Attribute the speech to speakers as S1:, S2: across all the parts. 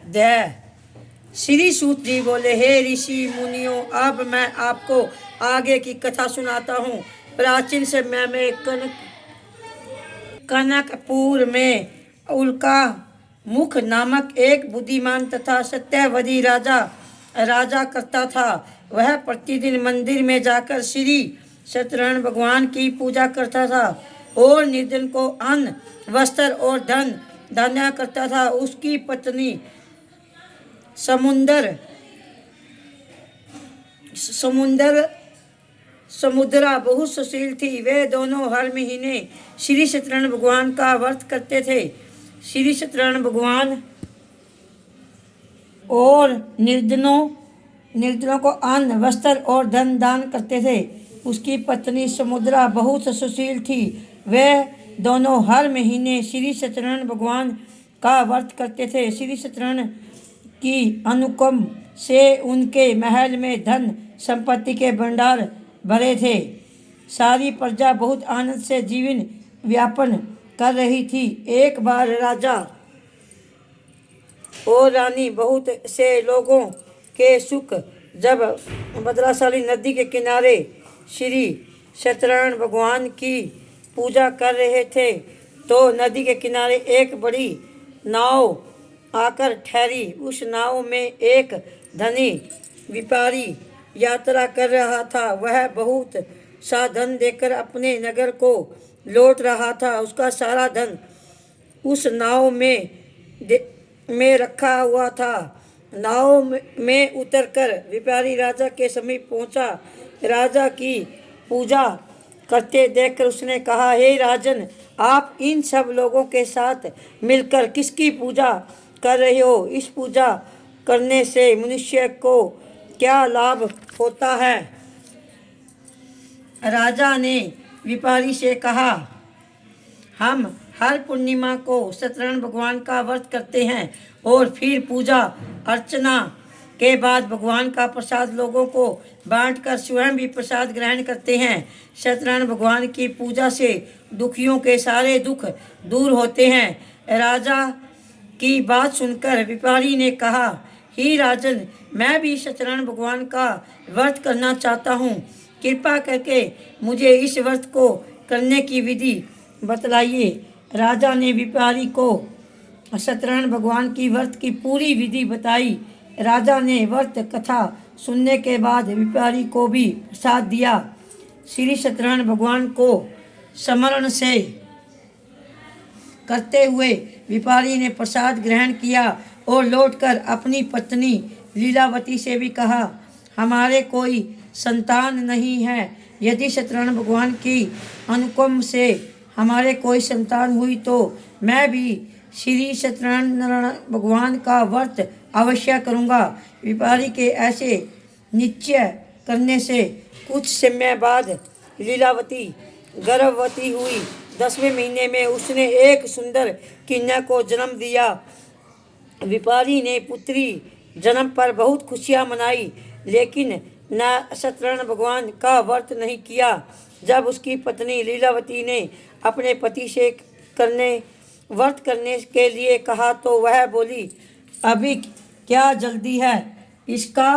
S1: दे। श्री सूत जी बोले, हे ऋषि मुनियों, अब मैं आपको आगे की कथा सुनाता हूँ। प्राचीन समय में कनकपुर में उल्का मुख नामक एक बुद्धिमान तथा सत्यवती राजा करता था। वह प्रतिदिन मंदिर में जाकर श्री सत्यनारायण भगवान की पूजा करता था और निर्धन को अन्न, वस्त्र और धन दान करता था। उसकी पत्नी समुद्रा बहुत सुशील थी। वे दोनों हर महीने श्री सत्यनारायण भगवान का व्रत करते थे। श्री सत्यनारायण भगवान और निर्धनों को अन्न, वस्त्र और धन दान करते थे। उसकी पत्नी समुद्रा बहुत सुशील थी। वे दोनों हर महीने श्री सत्यनारायण भगवान का व्रत करते थे। श्री सत्यनारायण की अनुकंप से उनके महल में धन संपत्ति के भंडार भरे थे। सारी प्रजा बहुत आनंद से जीवन यापन कर रही थी। एक बार राजा और रानी बहुत से लोगों के सुख जब भद्राशाली नदी के किनारे श्री सत्यनारायण भगवान की पूजा कर रहे थे तो नदी के किनारे एक बड़ी नाव आकर ठहरी। उस नाव में एक धनी व्यापारी यात्रा कर रहा था। वह बहुत सा धन देकर अपने नगर को लौट रहा था। उसका सारा धन उस नाव में रखा हुआ था। नाव में उतरकर व्यापारी राजा के समीप पहुंचा। राजा की पूजा करते देखकर उसने कहा, हे राजन, आप इन सब लोगों के साथ मिलकर किसकी पूजा कर रहे हो? इस पूजा करने से मनुष्य को क्या लाभ होता है? राजा ने व्यापारी से कहा, हम हर पूर्णिमा को सत्यनारायण भगवान का व्रत करते हैं और फिर पूजा अर्चना के बाद भगवान का प्रसाद लोगों को बांटकर स्वयं भी प्रसाद ग्रहण करते हैं। सत्यनारायण भगवान की पूजा से दुखियों के सारे दुख दूर होते हैं। राजा की बात सुनकर व्यापारी ने कहा, हे राजन, मैं भी सत्यनारायण भगवान का व्रत करना चाहता हूँ। कृपा करके मुझे इस व्रत को करने की विधि बतलाइए। राजा ने व्यापारी को सत्यनारायण भगवान की व्रत की पूरी विधि बताई। राजा ने व्रत कथा सुनने के बाद व्यापारी को भी प्रसाद दिया। श्री सत्यनारायण भगवान को स्मरण से करते हुए व्यापारी ने प्रसाद ग्रहण किया और लौटकर अपनी पत्नी लीलावती से भी कहा, हमारे कोई संतान नहीं है। यदि सत्यनारायण भगवान की अनुकंप से हमारे कोई संतान हुई तो मैं भी श्री सत्यनारायण भगवान का व्रत अवश्य करूँगा। व्यापारी के ऐसे निश्चय करने से कुछ समय बाद लीलावती गर्भवती हुई। 10वें महीने में उसने एक सुंदर कन्या को जन्म दिया। व्यापारी ने पुत्री जन्म पर बहुत खुशियाँ मनाई, लेकिन न सत्यनारायण भगवान का व्रत नहीं किया। जब उसकी पत्नी लीलावती ने अपने पति से व्रत करने के लिए कहा तो वह बोली, अभी क्या जल्दी है? इसका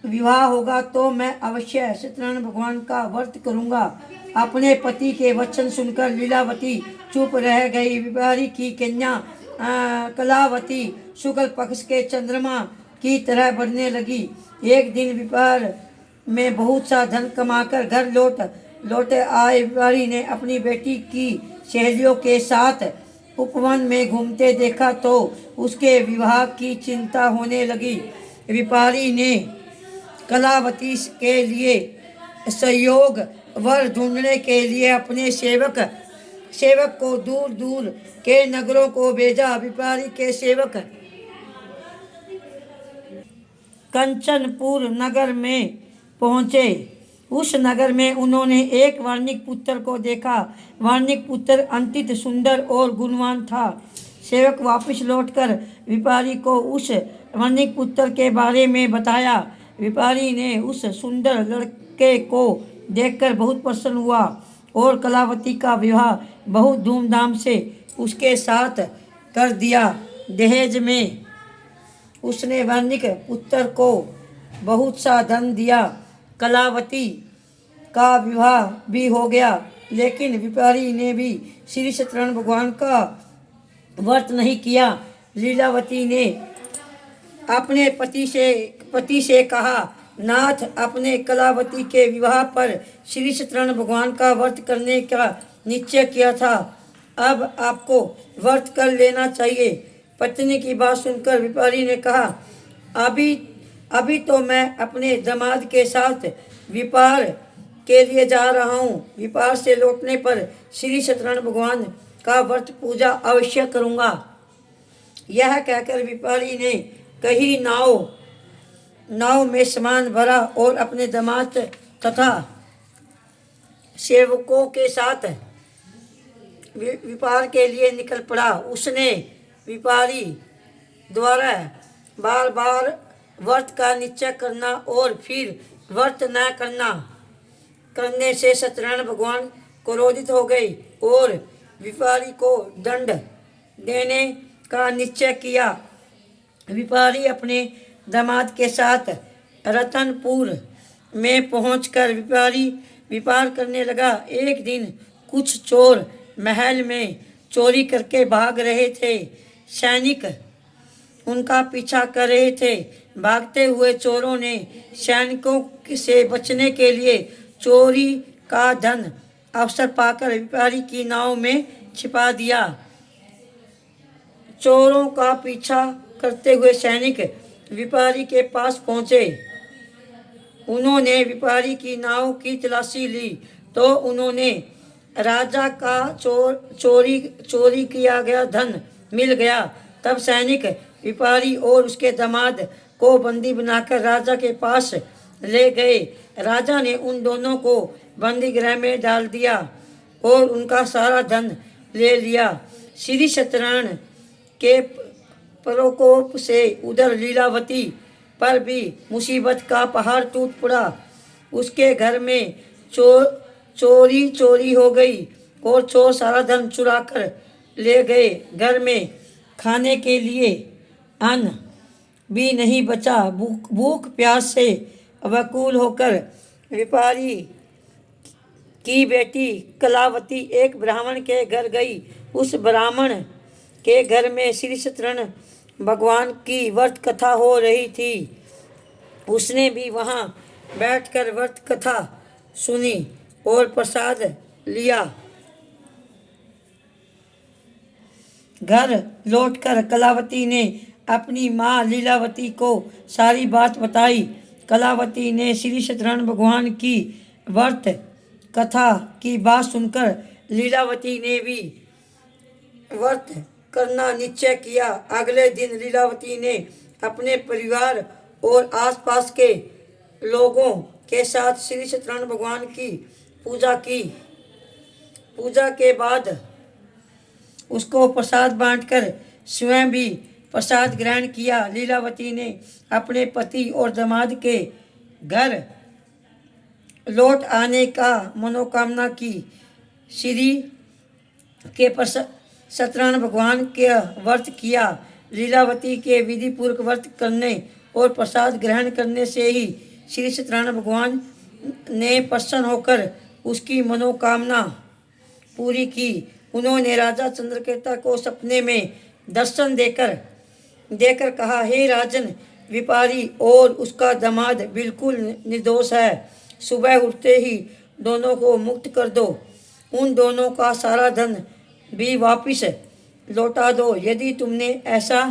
S1: विवाह होगा तो मैं अवश्य सत्यनारायण भगवान का व्रत करूंगा। अपने पति के वचन सुनकर लीलावती चुप रह गई। व्यापारी की कन्या कलावती शुक्ल पक्ष के चंद्रमा की तरह बढ़ने लगी। एक दिन व्यापार में बहुत सा धन कमाकर घर लौटे आए व्यापारी ने अपनी बेटी की सहेलियों के साथ उपवन में घूमते देखा तो उसके विवाह की चिंता होने लगी। व्यापारी ने कलावती के लिए सहयोग वर ढूंढने के लिए अपने सेवक को दूर दूर के नगरों को भेजा। व्यापारी के सेवक कंचनपुर नगर में पहुँचे। उस नगर में उन्होंने एक वाणिक पुत्र को देखा। वाणिक पुत्र अत्यंत सुंदर और गुणवान था। सेवक वापस लौटकर व्यापारी को उस वाणिक पुत्र के बारे में बताया। व्यापारी ने उस सुंदर लड़के को देखकर बहुत प्रसन्न हुआ और कलावती का विवाह बहुत धूमधाम से उसके साथ कर दिया। दहेज में उसने वर्णिक पुत्र को बहुत सा धन दिया। कलावती का विवाह भी हो गया, लेकिन व्यापारी ने भी श्री सत्यनारायण भगवान का व्रत नहीं किया। लीलावती ने अपने पति से कहा, नाथ, अपने कलावती के विवाह पर श्री सत्यनारायण भगवान का व्रत करने का निश्चय किया था, अब आपको व्रत कर लेना चाहिए। पत्नी की बात सुनकर व्यापारी ने कहा, अभी तो मैं अपने दामाद के साथ व्यापार के लिए जा रहा हूँ। व्यापार से लौटने पर श्री सत्यनारायण भगवान का व्रत पूजा अवश्य करूँगा। यह कहकर व्यापारी ने कहीं नाव में सामान भरा और अपने दामाद तथा सेवकों के साथ व्यापार के लिए निकल पड़ा। उसने व्यापारी द्वारा बार बार व्रत का निश्चय करना और फिर व्रत न करने से सत्यनारायण भगवान क्रोधित हो गए और व्यापारी को दंड देने का निश्चय किया। व्यापारी अपने दामाद के साथ रतनपुर में पहुंचकर व्यापार करने लगा। एक दिन कुछ चोर महल में चोरी करके भाग रहे थे। सैनिक उनका पीछा कर रहे थे। भागते हुए चोरों ने सैनिकों से बचने के लिए चोरी का धन अवसर पाकर व्यापारी की नाव में छिपा दिया। चोरों का पीछा करते हुए सैनिक व्यापारी के पास पहुंचे। उन्होंने व्यापारी की नाव की तलाशी ली तो उन्होंने राजा का चोरी किया गया धन मिल गया। तब सैनिक व्यापारी और उसके दामाद को बंदी बनाकर राजा के पास ले गए। राजा ने उन दोनों को बंदी गृह में डाल दिया और उनका सारा धन ले लिया। श्री सत्यनारायण के प्रकोप से उधर लीलावती पर भी मुसीबत का पहाड़ टूट पड़ा। उसके घर में चोरी हो गई और चोर सारा धन चुरा कर ले गए। घर में खाने के लिए अन्न भी नहीं बचा। भूख प्यास से व्याकुल होकर व्यापारी की बेटी कलावती एक ब्राह्मण के घर गई। उस ब्राह्मण के घर में श्री सत्यनारायण भगवान की व्रत कथा हो रही थी। उसने भी वहाँ बैठकर व्रत कथा सुनी और प्रसाद लिया। घर लौटकर कलावती ने अपनी माँ लीलावती को सारी बात बताई। कलावती ने श्री सत्यनारायण भगवान की व्रत कथा की बात सुनकर लीलावती ने भी व्रत करना निश्चय किया। अगले दिन लीलावती ने अपने परिवार और आसपास के लोगों के साथ श्री सत्यनारायण भगवान की पूजा की। पूजा के बाद उसको प्रसाद बांटकर स्वयं भी प्रसाद ग्रहण किया। लीलावती ने अपने पति और दामाद के घर लौट आने का मनोकामना की। श्री के सत्यनारायण भगवान के व्रत किया। लीलावती के विधि पूर्वक व्रत करने और प्रसाद ग्रहण करने से ही श्री सत्यनारायण भगवान ने प्रसन्न होकर उसकी मनोकामना पूरी की। उन्होंने राजा चंद्रकेता को सपने में दर्शन देकर कहा, हे राजन, व्यापारी और उसका दामाद बिल्कुल निर्दोष है। सुबह उठते ही दोनों को मुक्त कर दो। उन दोनों का सारा धन भी वापस लौटा दो। यदि तुमने ऐसा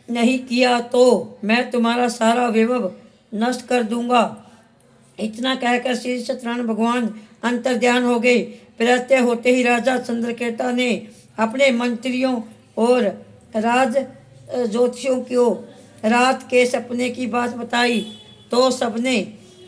S1: नहीं किया तो मैं तुम्हारा सारा वैभव नष्ट कर दूंगा। इतना कहकर श्री सत्यनारायण भगवान अंतर्ध्यान हो गए। प्रत्यय होते ही राजा चंद्रकेता ने अपने मंत्रियों और राज ज्योतिषियों को रात के सपने की बात बताई तो सबने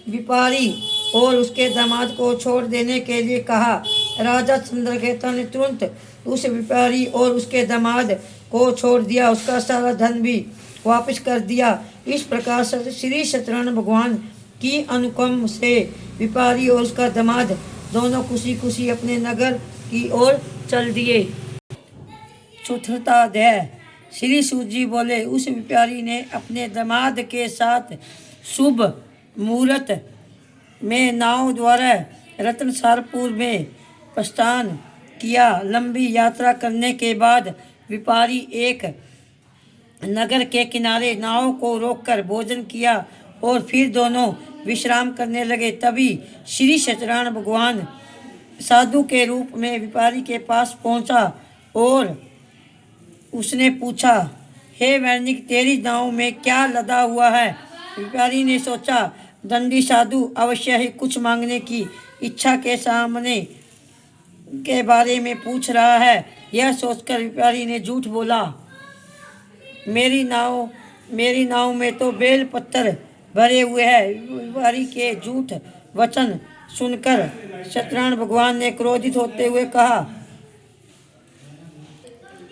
S1: व्यापारी और उसके दामाद को छोड़ देने के लिए कहा। राजा चंद्रकेता ने तुरंत उस व्यापारी और उसके दामाद को छोड़ दिया। उसका सारा धन भी वापस कर दिया। इस प्रकार श्री सत्यनारायण भगवान की अनुकंप से व्यापारी और उसका दामाद दोनों खुशी खुशी अपने नगर की ओर चल दिए। चतुर्था अध्याय। श्री सूत जी बोले, उस व्यापारी ने अपने दामाद के साथ शुभ मुहूर्त में नाव द्वारा रतनसारपुर में प्रस्थान किया। लंबी यात्रा करने के बाद व्यापारी एक नगर के किनारे नाव को रोककर भोजन किया और फिर दोनों विश्राम करने लगे। तभी श्री सत्यनारायण भगवान साधु के रूप में व्यापारी के पास पहुंचा और उसने पूछा, हे वैनिक, तेरी नाव में क्या लदा हुआ है? व्यापारी ने सोचा, दंडी साधु अवश्य ही कुछ मांगने की इच्छा के सामने के बारे में पूछ रहा है। यह सोचकर व्यापारी ने झूठ बोला, मेरी नाव में तो बेल पत्थर भरे हुए हैं। व्यापारी के झूठ वचन सुनकर सत्यनारायण भगवान ने क्रोधित होते हुए कहा,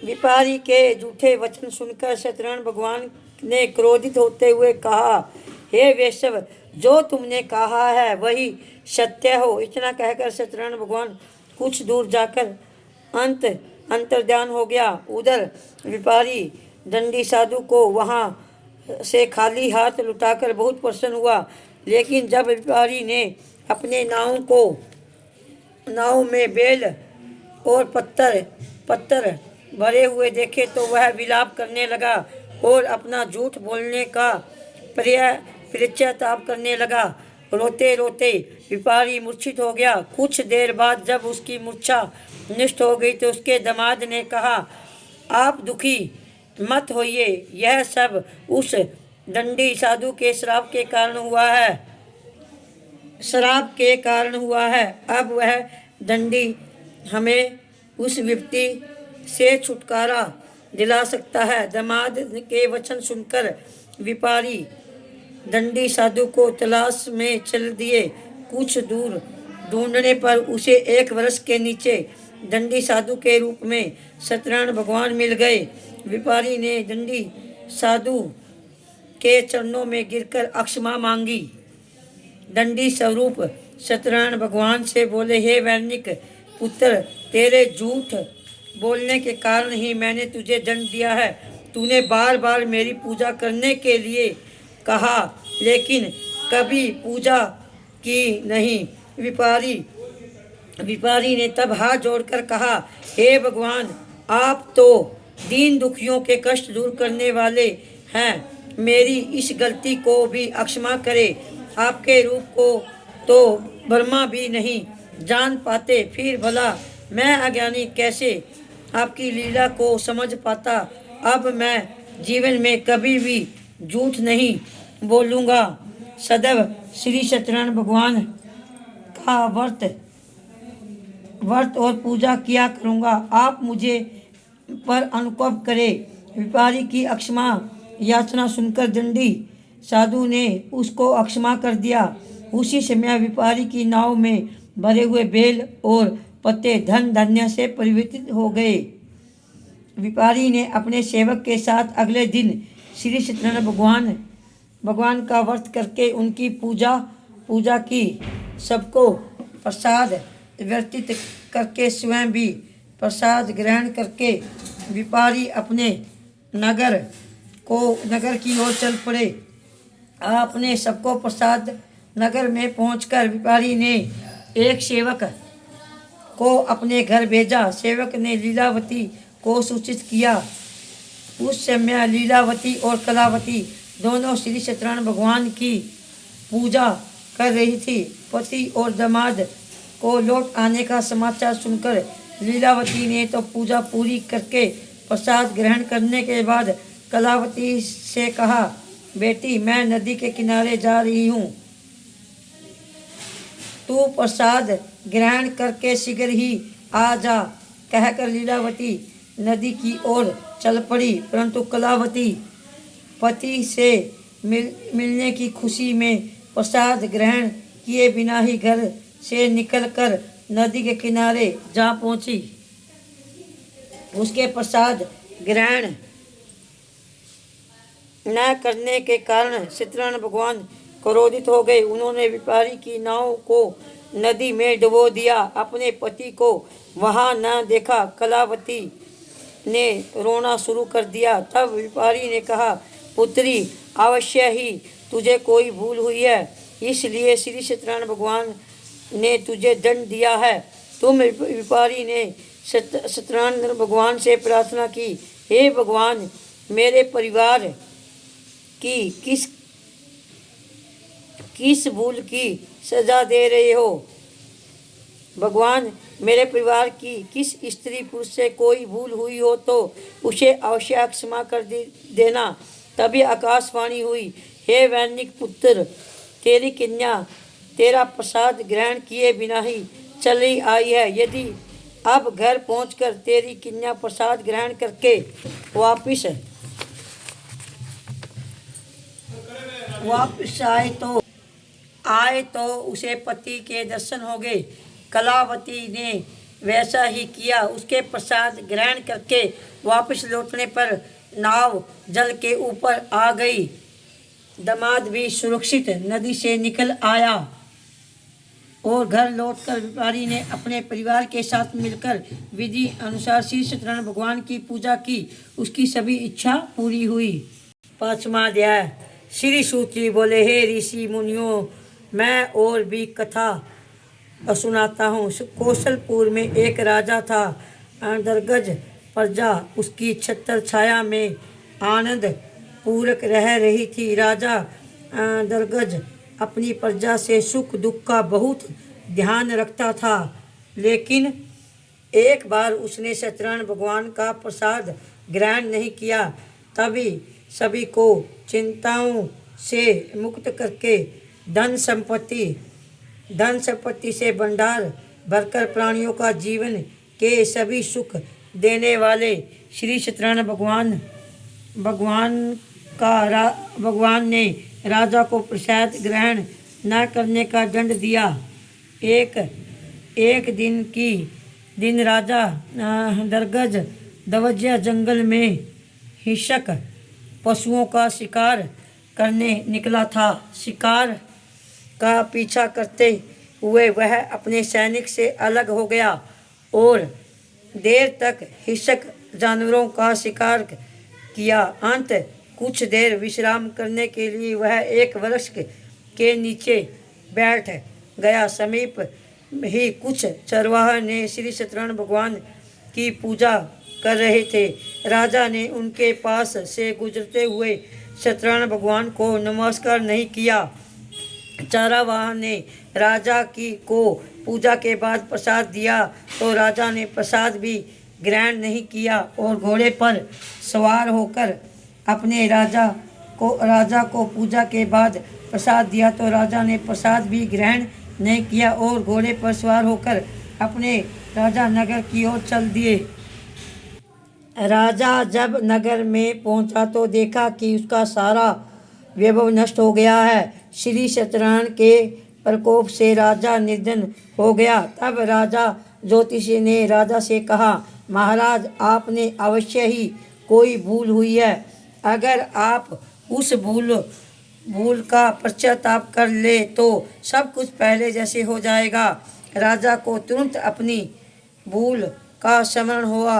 S1: व्यापारी के झूठे वचन सुनकर सत्यनारायण भगवान ने क्रोधित होते हुए कहा, हे वैष्णव, जो तुमने कहा है वही सत्य हो। इतना कहकर सत्यनारायण भगवान कुछ दूर जाकर अंतर्ध्यान हो गया। उधर व्यापारी दंडी साधु को वहां से खाली हाथ लुटाकर बहुत प्रसन्न हुआ। लेकिन जब व्यापारी ने अपने नाव में बेल और पत्थर भरे हुए देखे तो वह विलाप करने लगा और अपना झूठ बोलने का पश्चाताप करने लगा। रोते रोते व्यापारी मूर्छित हो गया। कुछ देर बाद जब उसकी मूर्छा नष्ट हो गई तो उसके दामाद ने कहा, आप दुखी मत होइए, यह सब उस दंडी साधु के श्राप के कारण हुआ है। अब वह दंडी हमें उस विपत्ति से छुटकारा दिला सकता है। दामाद के वचन सुनकर व्यापारी दंडी साधु को तलाश में चल दिए। कुछ दूर ढूंढने पर उसे एक वृक्ष के नीचे दंडी साधु के रूप में सत्यनारायण भगवान मिल गए। व्यापारी ने दंडी साधु के चरणों में गिरकर क्षमा मांगी। दंडी स्वरूप सत्यनारायण भगवान से बोले, हे वैनिक पुत्र, तेरे झूठ बोलने के कारण ही मैंने तुझे दंड दिया है। तूने बार बार मेरी पूजा करने के लिए कहा लेकिन कभी पूजा की नहीं। व्यापारी ने तब हाथ जोड़कर कहा, हे भगवान, आप तो दीन दुखियों के कष्ट दूर करने वाले हैं, मेरी इस गलती को भी क्षमा करें। आपके रूप को तो ब्रह्मा भी नहीं जान पाते, फिर भला मैं अज्ञानी कैसे आपकी लीला को समझ पाता। अब मैं जीवन में कभी भी झूठ नहीं बोलूँगा, सदैव श्री सत्यनारायण भगवान का व्रत और पूजा किया करूँगा। आप मुझे पर अनुकंप करें। व्यापारी की क्षमा याचना सुनकर दंडी साधु ने उसको क्षमा कर दिया। उसी समय व्यापारी की नाव में भरे हुए बेल और पत्ते धन धान्य से परिवर्तित हो गए। व्यापारी ने अपने सेवक के साथ अगले दिन श्री सत्यनारायण भगवान का व्रत करके उनकी पूजा की। सबको प्रसाद वितरित करके स्वयं भी प्रसाद ग्रहण करके व्यापारी अपने नगर की ओर चल पड़े। आपने सबको प्रसाद नगर में पहुंचकर व्यापारी ने एक सेवक को अपने घर भेजा। सेवक ने लीलावती को सूचित किया। उस समय लीलावती और कलावती दोनों श्री सत्यनारायण भगवान की पूजा कर रही थी। पति और दामाद को लौट आने का समाचार सुनकर लीलावती ने तो पूजा पूरी करके प्रसाद ग्रहण करने के बाद कलावती से कहा, बेटी, मैं नदी के किनारे जा रही हूँ, तू प्रसाद ग्रहण करके शीघ्र ही आ जा। कहकर लीलावती नदी की ओर चल पड़ी, परंतु कलावती पति से मिलने की खुशी में प्रसाद ग्रहण किए बिना ही घर से निकलकर नदी के किनारे जा पहुंची। उसके प्रसाद ग्रहण न करने के कारण सत्यनारायण भगवान क्रोधित हो गए। उन्होंने व्यापारी की नाव को नदी में डुबो दिया। अपने पति को वहां न देखा, कलावती ने रोना शुरू कर दिया। तब व्यापारी ने कहा, पुत्री, अवश्य ही तुझे कोई भूल हुई है, इसलिए श्री सत्यनारायण भगवान ने तुझे दंड दिया है। तुम व्यापारी ने सत्यनारायण भगवान से प्रार्थना की, हे भगवान, मेरे परिवार की किस भूल की सजा दे रहे हो? भगवान, मेरे परिवार की किस स्त्री पुरुष से कोई भूल हुई हो तो उसे अवश्य क्षमा कर देना। तभी आकाशवाणी हुई, हे वैनिक पुत्र, तेरी कन्या तेरा प्रसाद ग्रहण किए बिना ही चली आई है। यदि अब घर पहुंचकर तेरी कन्या प्रसाद ग्रहण करके वापिस आए तो उसे पति के दर्शन हो गए। कलावती ने वैसा ही किया। उसके प्रसाद ग्रहण करके वापस लौटने पर नाव जल के ऊपर आ गई। दामाद भी सुरक्षित नदी से निकल आया और घर लौटकर व्यापारी ने अपने परिवार के साथ मिलकर विधि अनुसार श्री सत्यनारायण भगवान की पूजा की। उसकी सभी इच्छा पूरी हुई। 5वां अध्याय। श्री सूत जी बोले, हे ऋषि मुनियों, मैं और भी कथा सुनाता हूँ। कौशलपुर में एक राजा था। दरगज प्रजा उसकी छत्र छाया में आनंद पूर्वक रह रही थी। राजा दरगज अपनी प्रजा से सुख दुख का बहुत ध्यान रखता था, लेकिन एक बार उसने सत्यनारायण भगवान का प्रसाद ग्रहण नहीं किया। तभी सभी को चिंताओं से मुक्त करके धन संपत्ति से भंडार भरकर प्राणियों का जीवन के सभी सुख देने वाले श्री सत्यनारायण भगवान ने राजा को प्रसाद ग्रहण न करने का दंड दिया। एक दिन राजा दरगज दवज्या जंगल में हिंसक पशुओं का शिकार करने निकला था। शिकार का पीछा करते हुए वह अपने सैनिक से अलग हो गया और देर तक हिंसक जानवरों का शिकार किया। अंत कुछ देर विश्राम करने के लिए वह एक वृक्ष के नीचे बैठ गया। समीप ही कुछ चरवाहा ने श्री सत्यनारायण भगवान की पूजा कर रहे थे। राजा ने उनके पास से गुजरते हुए सत्यनारायण भगवान को नमस्कार नहीं किया। चारावाह ने राजा को पूजा के बाद प्रसाद दिया तो राजा ने प्रसाद भी ग्रहण नहीं किया और घोड़े पर सवार होकर अपने राजा को पूजा के बाद प्रसाद दिया तो राजा ने प्रसाद भी ग्रहण नहीं किया और घोड़े पर सवार होकर अपने राजा नगर की ओर चल दिए। राजा जब नगर में पहुंचा तो देखा कि उसका सारा वैभव नष्ट हो गया है। श्री सत्यनारायण के प्रकोप से राजा निर्धन हो गया। तब राजा ज्योतिषी ने राजा से कहा, महाराज, आपने अवश्य ही कोई भूल हुई है। अगर आप उस भूल का पश्चाताप कर ले तो सब कुछ पहले जैसे हो जाएगा। राजा को तुरंत अपनी भूल का स्मरण हुआ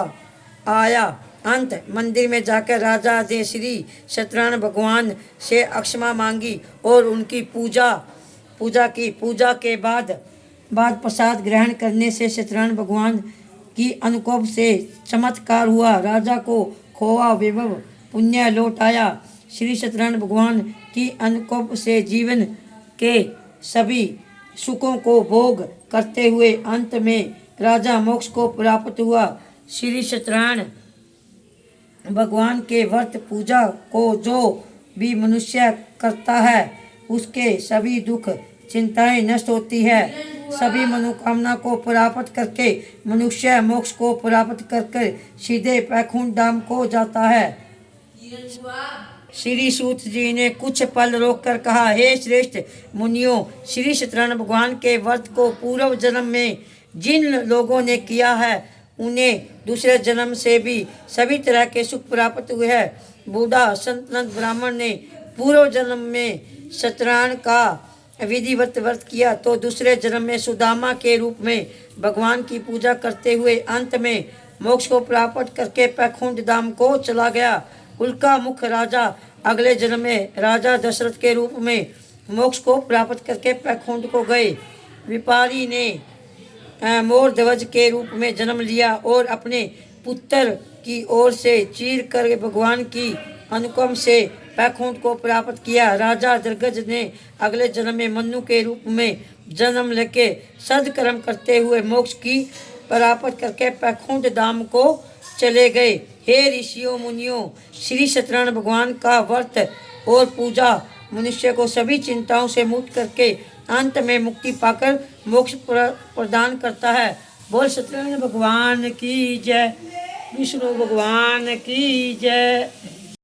S1: आया। अंत मंदिर में जाकर राजा ने श्री सत्यनारायण भगवान से क्षमा मांगी और उनकी पूजा की। पूजा के बाद प्रसाद ग्रहण करने से सत्यनारायण भगवान की अनुग्रह से चमत्कार हुआ। राजा को खोआ वैभव पुण्य लौट आया। श्री सत्यनारायण भगवान की अनुग्रह से जीवन के सभी सुखों को भोग करते हुए अंत में राजा मोक्ष को प्राप्त हुआ। श्री सत्यनारायण भगवान के व्रत पूजा को जो भी मनुष्य करता है उसके सभी दुख चिंताएं नष्ट होती है। सभी मनोकामना को प्राप्त करके मनुष्य मोक्ष को प्राप्त करके सीधे वैकुंठ धाम को जाता है। श्री सूत जी ने कुछ पल रोककर कहा, हे श्रेष्ठ मुनियों, श्री सत्यनारायण भगवान के व्रत को पूर्व जन्म में जिन लोगों ने किया है उन्हें दूसरे जन्म से भी सभी तरह के सुख प्राप्त हुए हैं। बूढ़ा संतनंद ब्राह्मण ने पूर्व जन्म में सत्यनारायण का विधिवत व्रत किया तो दूसरे जन्म में सुदामा के रूप में भगवान की पूजा करते हुए अंत में मोक्ष को प्राप्त करके पैकुंठ धाम को चला गया। उल्का मुख राजा अगले जन्म में राजा दशरथ के रूप में मोक्ष को प्राप्त करके पैकुंठ को गए। विपारी ने मोर ध्वज के रूप में जन्म लिया और अपने पुत्र की ओर से चीर कर भगवान की अनुकंप से पैकुंठ को प्राप्त किया। राजा दर्गज ने अगले जन्म में मनु के रूप में जन्म लेके सदकर्म करते हुए मोक्ष की प्राप्त करके पैकुंठ धाम को चले गए। हे ऋषियों मुनियों, श्री सत्यनारायण भगवान का व्रत और पूजा मनुष्य को सभी चिंताओं से मुक्त करके अंत में मुक्ति पाकर मोक्ष प्रदान करता है। बोल सत्यनारायण भगवान की जय, विष्णु भगवान की जय।